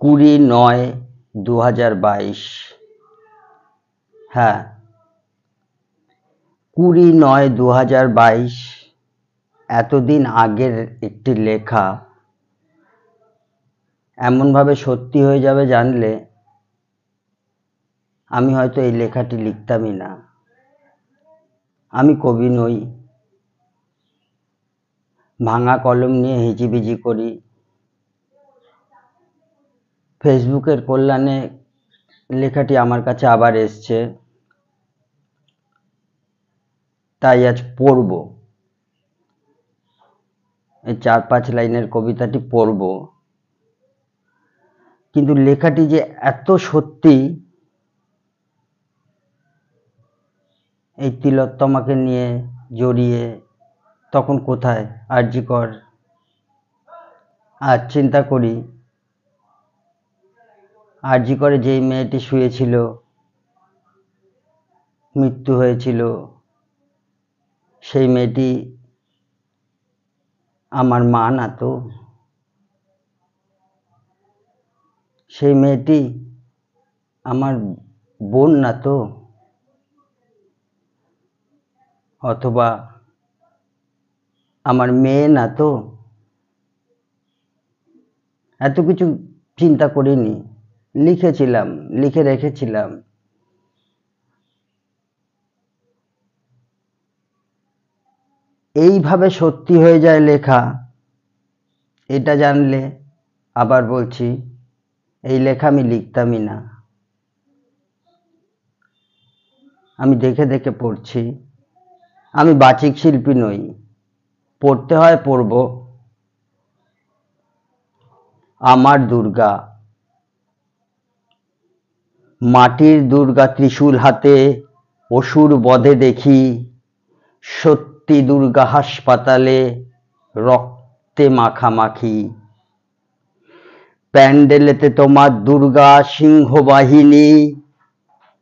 20/9/2022। হ্যাঁ, 20/9/2022 এতদিন আগের একটি লেখা এমনভাবে সত্যি হয়ে যাবে জানলে আমি হয়তো এই লেখাটি লিখতামই না। আমি কবি নই, ভাঙা কলম নিয়ে হিজিবিজি করি, ফেসবুকের কল্যাণে লেখাটি আমার কাছে আবার এসছে, তাই আজ পড়ব। এই 4-5 লাইনের কবিতাটি পড়ব, কিন্তু লেখাটি যে এত সত্যি, এই তিলোত্তমাকে নিয়ে জড়িয়ে তখন কোথায় আরজি কর। আজ চিন্তা করি আরজি করে যেই মেয়েটি শুয়েছিল, মৃত্যু হয়েছিল, সেই মেয়েটি আমার মা না তো, সেই মেয়েটি আমার বোন না তো, অথবা আমার মেয়ে না তো। এত কিছু চিন্তা করিনি, লিখেছিলাম, লিখে রেখেছিলাম। এইভাবে সত্যি হয়ে যায় লেখা, এটা জানলে আবার বলছি এই লেখা আমি লিখতামই না। আমি দেখে দেখে পড়ছি। আমি বাচিক শিল্পী নই, পড়তে হয় পড়ব। আমার দুর্গা, মাটির দুর্গা ত্রিশূল হাতে অসুর বধে দেখি, সত্যি দুর্গা হাসপাতালে রক্তে মাখামাখি। প্যান্ডেলেতে তোমার দুর্গা সিংহবাহিনী,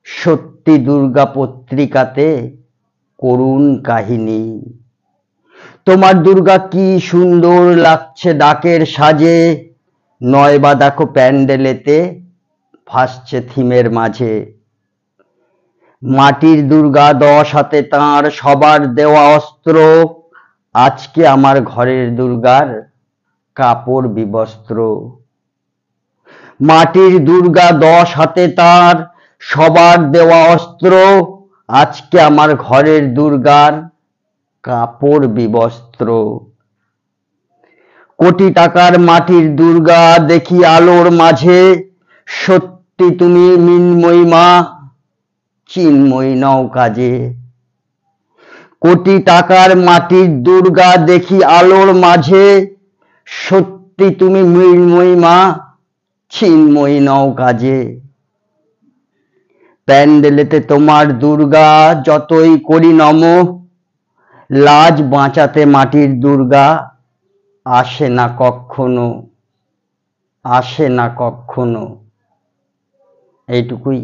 সত্যি দুর্গা পত্রিকাতে করুণ কাহিনী। তোমার দুর্গা কি সুন্দর লাগছে ডাকের সাজে, নয়বা দেখো প্যান্ডেলেতে ভাসছে থিমের মাঝে। মাটির দুর্গা 10 হাতে তাঁর সবার দেওয়া অস্ত্র, আজকে আমার ঘরের দুর্গার কাপড় বিবস্ত্র। মাটির দুর্গা 10 হাতে তাঁর সবার দেওয়া অস্ত্র, আজকে আমার ঘরের দুর্গার কাপড় বিবস্ত্র। কোটি টাকার মাটির দুর্গা দেখি আলোর মাঝে, সত্যি তুমি মৃন্ময়ী মা, চিন্ময়ী নও কাজে। কোটি টাকার মাটির দুর্গা দেখি আলোর মাঝে, সত্যি তুমি মৃন্ময়ী মা, চিন্ময়ী নও কাজে। প্যান্ডেলেতে তোমার দুর্গা যতই করি নম, লাজ বাঁচাতে মাটির দুর্গা আসে না কখনো, আসে না কখনো। এইটুকুই।